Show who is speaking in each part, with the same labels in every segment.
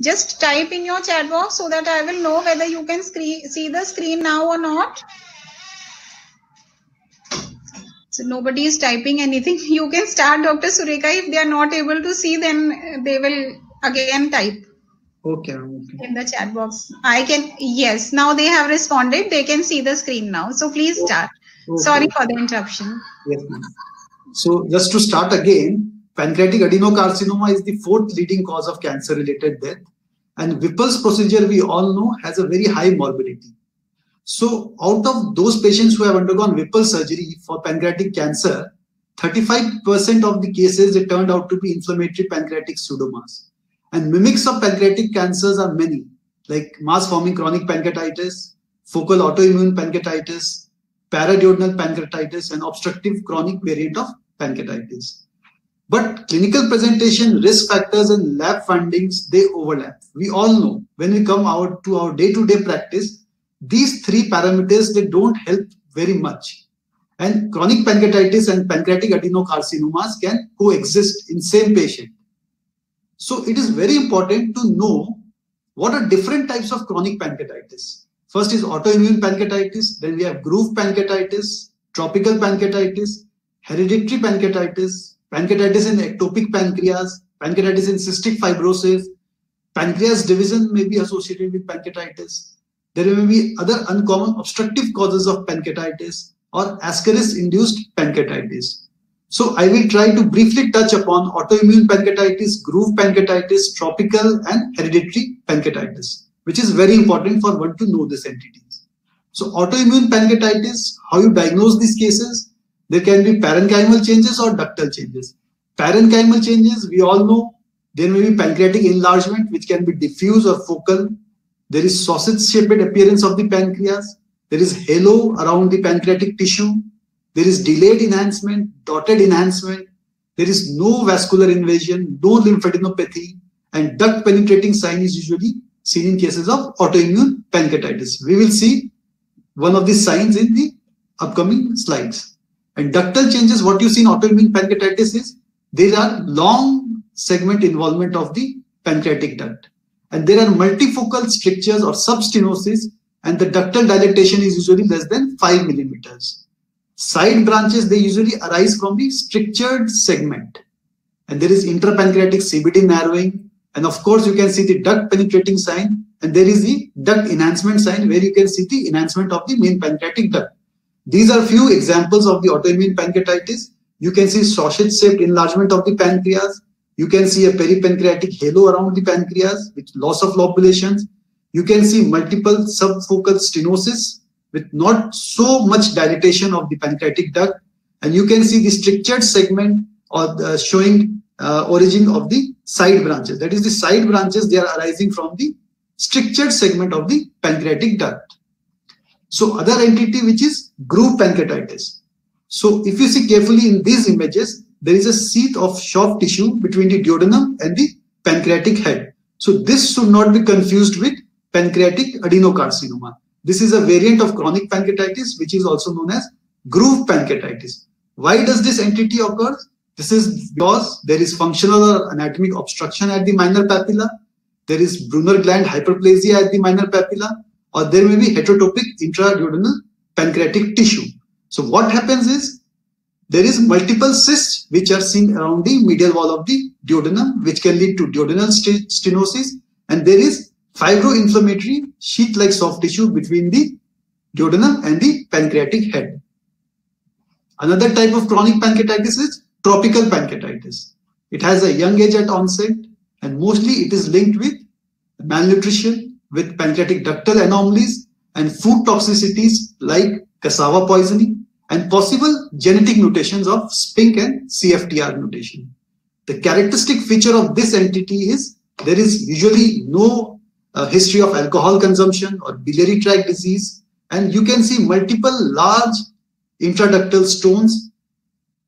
Speaker 1: Just type in your chat box so that I will know whether you can see the screen now or not. So nobody is typing anything. You can start, Dr. Surekha. If they are not able to see, then they will again type.
Speaker 2: Okay.
Speaker 1: In the chat box. I can, yes, now they have responded. They can see the screen now. So please start. Okay. Sorry for the interruption.
Speaker 2: Yes, ma'am. So just to start again, pancreatic adenocarcinoma is the fourth leading cause of cancer-related death. And Whipple's procedure, we all know, has a very high morbidity. So out of those patients who have undergone Whipple surgery for pancreatic cancer, 35% of the cases, they turned out to be inflammatory pancreatic pseudomas. And mimics of pancreatic cancers are many, like mass-forming chronic pancreatitis, focal autoimmune pancreatitis, paraduodenal pancreatitis, and obstructive chronic variant of pancreatitis. But clinical presentation, risk factors, and lab findings, they overlap. We all know when we come out to our day-to-day practice, these three parameters, they don't help very much. And chronic pancreatitis and pancreatic adenocarcinomas can coexist in same patient. So it is very important to know what are different types of chronic pancreatitis. First is autoimmune pancreatitis, then we have groove pancreatitis, tropical pancreatitis, hereditary pancreatitis, pancreatitis in ectopic pancreas, pancreatitis in cystic fibrosis, pancreas division may be associated with pancreatitis. There may be other uncommon obstructive causes of pancreatitis or ascaris-induced pancreatitis. So I will try to briefly touch upon autoimmune pancreatitis, groove pancreatitis, tropical and hereditary pancreatitis, which is very important for one to know these entities. So autoimmune pancreatitis, how you diagnose these cases? There can be parenchymal changes or ductal changes. Parenchymal changes, we all know, there may be pancreatic enlargement, which can be diffuse or focal. There is sausage-shaped appearance of the pancreas. There is halo around the pancreatic tissue. There is delayed enhancement, dotted enhancement. There is no vascular invasion, no lymphadenopathy, and duct penetrating sign is usually seen in cases of autoimmune pancreatitis. We will see one of these signs in the upcoming slides. And ductal changes, what you see in autoimmune pancreatitis is there are long segment involvement of the pancreatic duct. And there are multifocal strictures or substenosis, and the ductal dilatation is usually less than 5 millimeters. Side branches, they usually arise from the strictured segment. And there is intrapancreatic CBD narrowing. And of course, you can see the duct penetrating sign. And there is the duct enhancement sign where you can see the enhancement of the main pancreatic duct. These are few examples of the autoimmune pancreatitis. You can see sausage-shaped enlargement of the pancreas. You can see a peripancreatic halo around the pancreas with loss of lobulations. You can see multiple subfocal stenosis with not so much dilatation of the pancreatic duct. And you can see the strictured segment or showing origin of the side branches. That is, the side branches, they are arising from the strictured segment of the pancreatic duct. So other entity, which is groove pancreatitis. So if you see carefully in these images, there is a sheath of soft tissue between the duodenum and the pancreatic head. So this should not be confused with pancreatic adenocarcinoma. This is a variant of chronic pancreatitis, which is also known as groove pancreatitis. Why does this entity occur? This is because there is functional or anatomic obstruction at the minor papilla. There is Brunner gland hyperplasia at the minor papilla, or there may be heterotopic intraduodenal pancreatic tissue. So what happens is there is multiple cysts which are seen around the medial wall of the duodenum, which can lead to duodenal stenosis, and there is fibroinflammatory sheath-like soft tissue between the duodenum and the pancreatic head. Another type of chronic pancreatitis is tropical pancreatitis. It has a young age at onset, and mostly it is linked with malnutrition, with pancreatic ductal anomalies and food toxicities like cassava poisoning, and possible genetic mutations of SPINK and CFTR mutation. The characteristic feature of this entity is there is usually no history of alcohol consumption or biliary tract disease, and you can see multiple large intraductal stones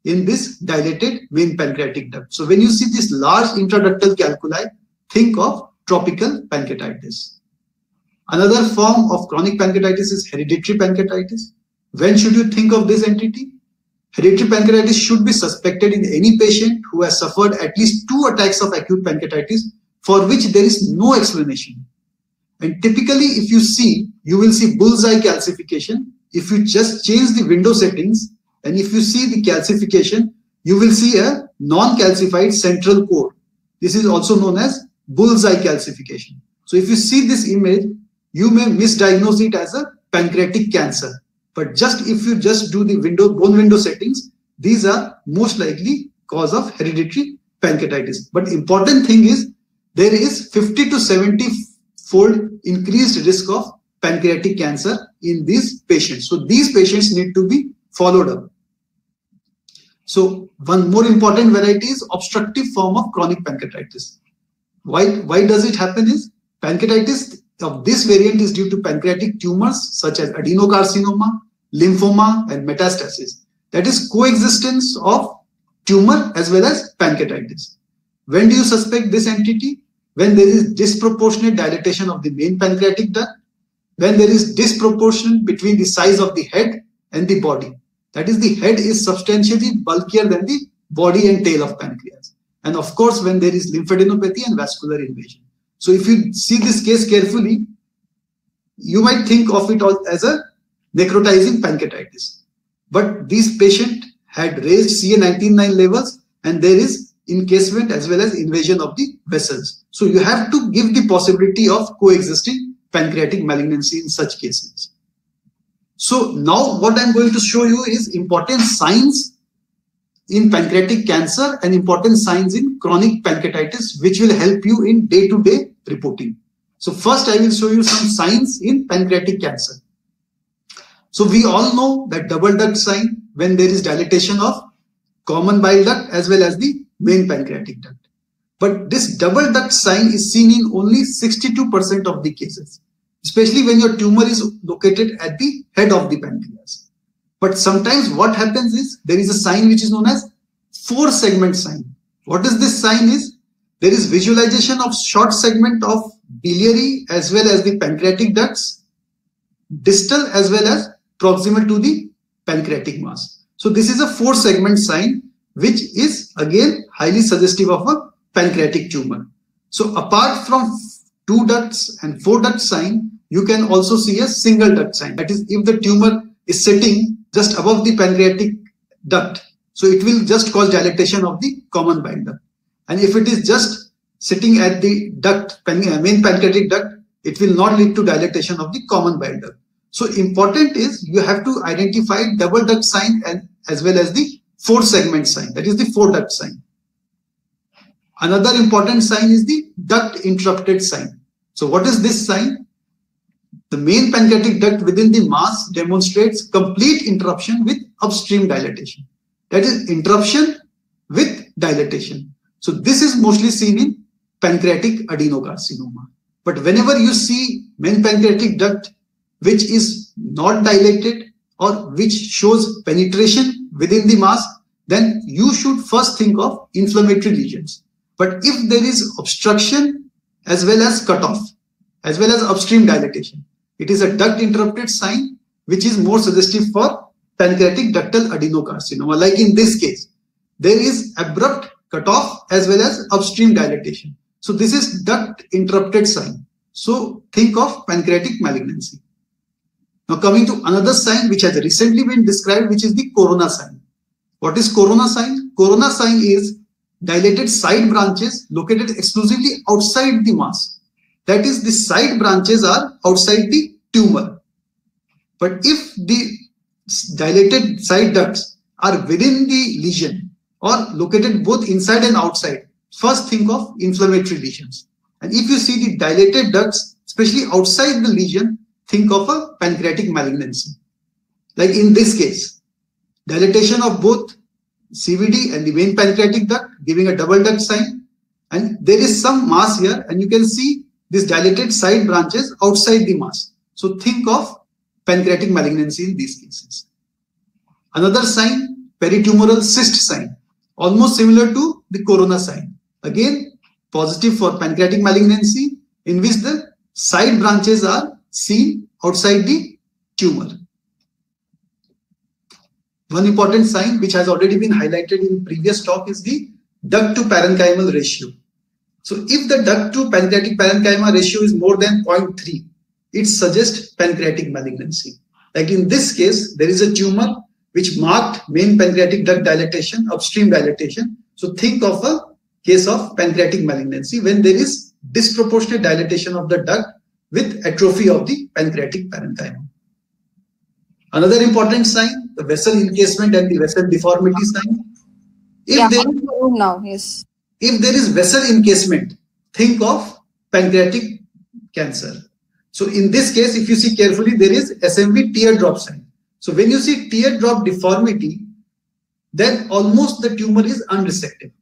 Speaker 2: in this dilated main pancreatic duct. So when you see this large intraductal calculi, think of tropical pancreatitis. Another form of chronic pancreatitis is hereditary pancreatitis. When should you think of this entity? Hereditary pancreatitis should be suspected in any patient who has suffered at least 2 attacks of acute pancreatitis for which there is no explanation. And typically, if you see, you will see bullseye calcification. If you just change the window settings, and if you see the calcification, you will see a non-calcified central core. This is also known as bullseye calcification. So if you see this image, you may misdiagnose it as a pancreatic cancer. But just if you just do the bone window settings, these are most likely cause of hereditary pancreatitis. But important thing is there is 50 to 70-fold increased risk of pancreatic cancer in these patients. So these patients need to be followed up. So one more important variety is obstructive form of chronic pancreatitis. Why does it happen is pancreatitis of this variant is due to pancreatic tumors such as adenocarcinoma, lymphoma, and metastasis. That is coexistence of tumor as well as pancreatitis. When do you suspect this entity? When there is disproportionate dilatation of the main pancreatic duct, when there is disproportion between the size of the head and the body. That is, the head is substantially bulkier than the body and tail of pancreas. And of course, when there is lymphadenopathy and vascular invasion. So if you see this case carefully, you might think of it as a necrotizing pancreatitis. But this patient had raised CA19-9 levels and there is encasement as well as invasion of the vessels. So you have to give the possibility of coexisting pancreatic malignancy in such cases. So now what I'm going to show you is important signs in pancreatic cancer and important signs in chronic pancreatitis, which will help you in day-to-day reporting. So first I will show you some signs in pancreatic cancer. So we all know that double duct sign when there is dilatation of common bile duct as well as the main pancreatic duct. But this double duct sign is seen in only 62% of the cases, especially when your tumor is located at the head of the pancreas. But sometimes what happens is there is a sign which is known as 4-segment sign. What is this sign is? There is visualization of short segment of biliary as well as the pancreatic ducts, distal as well as proximal to the pancreatic mass. So this is a 4-segment sign which is again highly suggestive of a pancreatic tumor. So apart from 2 ducts and 4 duct sign, you can also see a single duct sign. That is, if the tumor is sitting just above the pancreatic duct, so it will just cause dilatation of the common bile duct. And if it is just sitting at the duct, main pancreatic duct, it will not lead to dilatation of the common bile duct. So important is you have to identify double duct sign and as well as the 4-segment sign. That is the 4 duct sign. Another important sign is the duct interrupted sign. So what is this sign? The main pancreatic duct within the mass demonstrates complete interruption with upstream dilatation. That is interruption with dilatation. So this is mostly seen in pancreatic adenocarcinoma. But whenever you see main pancreatic duct which is not dilated or which shows penetration within the mass, then you should first think of inflammatory lesions. But if there is obstruction as well as cutoff, as well as upstream dilatation, it is a duct interrupted sign which is more suggestive for pancreatic ductal adenocarcinoma. Like in this case, there is abrupt cutoff as well as upstream dilatation. So this is duct interrupted sign. So think of pancreatic malignancy. Now coming to another sign which has recently been described, which is the corona sign. What is corona sign? Corona sign is dilated side branches located exclusively outside the mass. That is, the side branches are outside the tumor. But if the dilated side ducts are within the lesion or located both inside and outside, first think of inflammatory lesions. And if you see the dilated ducts, especially outside the lesion, think of a pancreatic malignancy. Like in this case, dilatation of both CVD and the main pancreatic duct giving a double duct sign. And there is some mass here and you can see these dilated side branches outside the mass. So think of pancreatic malignancy in these cases. Another sign, peritumoral cyst sign, almost similar to the corona sign. Again, positive for pancreatic malignancy in which the side branches are seen outside the tumor. One important sign which has already been highlighted in previous talk is the duct to parenchymal ratio. So if the duct to pancreatic parenchyma ratio is more than 0.3, it suggests pancreatic malignancy. Like in this case, there is a tumor which marked main pancreatic duct dilatation, upstream dilatation. So think of a case of pancreatic malignancy when there is disproportionate dilatation of the duct with atrophy of the pancreatic parenchyma. Another important sign, the vessel encasement and the vessel deformity sign. If there is vessel encasement, think of pancreatic cancer. So in this case, if you see carefully, there is SMV teardrop sign. So when you see teardrop deformity, then almost the tumor is unresectable.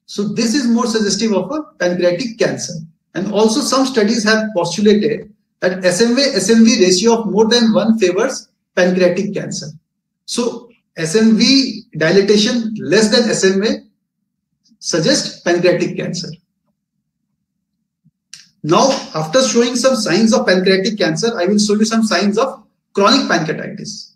Speaker 2: So this is more suggestive of a pancreatic cancer. And also some studies have postulated that SMV ratio of more than 1 favors pancreatic cancer. So SMV dilatation less than SMA suggests pancreatic cancer. Now, after showing some signs of pancreatic cancer, I will show you some signs of chronic pancreatitis.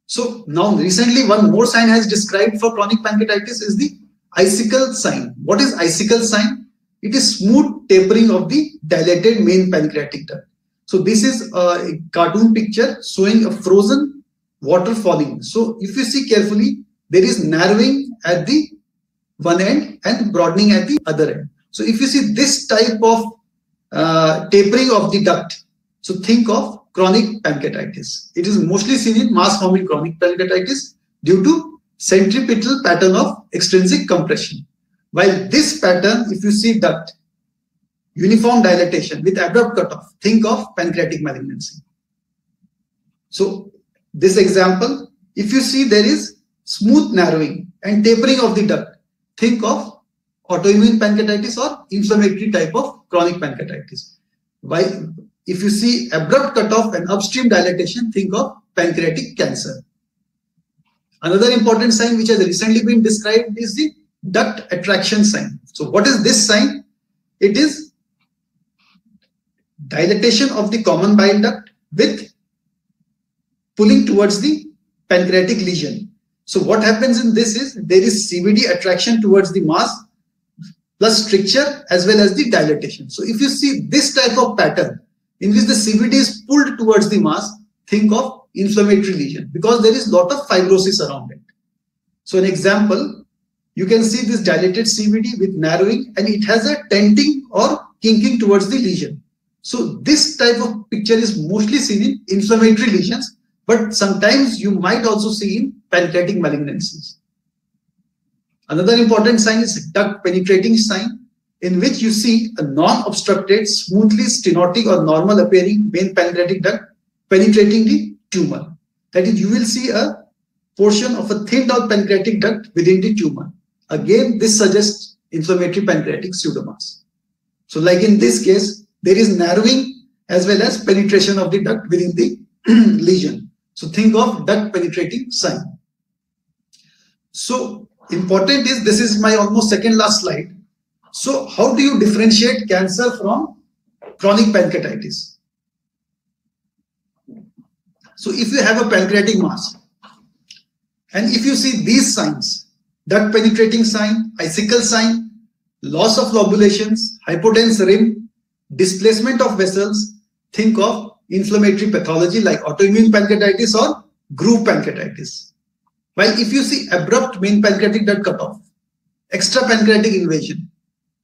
Speaker 2: So now recently one more sign has described for chronic pancreatitis is the icicle sign. What is icicle sign? It is smooth tapering of the dilated main pancreatic duct. So this is a cartoon picture showing a frozen water falling. So if you see carefully, there is narrowing at the one end and broadening at the other end. So if you see this type of tapering of the duct, so think of chronic pancreatitis. It is mostly seen in mass-forming chronic pancreatitis due to centripetal pattern of extrinsic compression. While this pattern, if you see duct, uniform dilatation with abrupt cutoff, think of pancreatic malignancy. So this example, if you see there is smooth narrowing and tapering of the duct, think of autoimmune pancreatitis or inflammatory type of chronic pancreatitis. While if you see abrupt cutoff and upstream dilatation, think of pancreatic cancer. Another important sign which has recently been described is the duct attraction sign. So what is this sign? It is dilatation of the common bile duct with pulling towards the pancreatic lesion. So what happens in this is there is CVD attraction towards the mass plus stricture as well as the dilatation. So if you see this type of pattern in which the CVD is pulled towards the mass, think of inflammatory lesion because there is lot of fibrosis around it. So an example, you can see this dilated CVD with narrowing and it has a tenting or kinking towards the lesion. So this type of picture is mostly seen in inflammatory lesions, but sometimes you might also see in pancreatic malignancies. Another important sign is duct penetrating sign, in which you see a non-obstructed, smoothly stenotic or normal appearing main pancreatic duct penetrating the tumor. That is, you will see a portion of a thinned out pancreatic duct within the tumor. Again, this suggests inflammatory pancreatic pseudomas. So like in this case, there is narrowing as well as penetration of the duct within the lesion. So think of duct penetrating sign. So important is, this is my almost second last slide. So how do you differentiate cancer from chronic pancreatitis? So if you have a pancreatic mass and if you see these signs, duct penetrating sign, icicle sign, loss of lobulations, hypodense rim, displacement of vessels, think of inflammatory pathology like autoimmune pancreatitis or groove pancreatitis. While if you see abrupt main pancreatic duct cutoff, extra pancreatic invasion,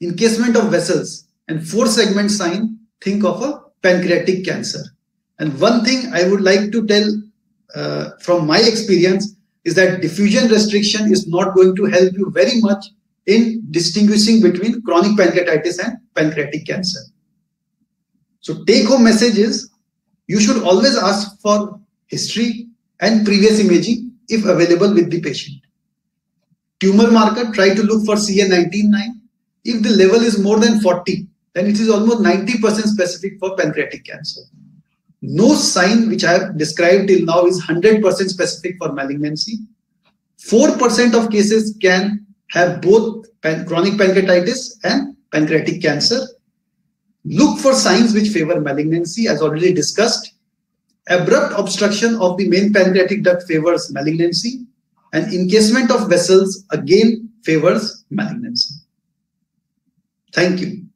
Speaker 2: encasement of vessels and 4-segment sign, think of a pancreatic cancer. And one thing I would like to tell from my experience is that diffusion restriction is not going to help you very much in distinguishing between chronic pancreatitis and pancreatic cancer. So take home message is, you should always ask for history and previous imaging if available with the patient. Tumor marker, try to look for CA19-9. If the level is more than 40, then it is almost 90% specific for pancreatic cancer. No sign which I have described till now is 100% specific for malignancy. 4% of cases can have both chronic pancreatitis and pancreatic cancer. Look for signs which favor malignancy, as already discussed. Abrupt obstruction of the main pancreatic duct favors malignancy, and encasement of vessels again favors malignancy. Thank you.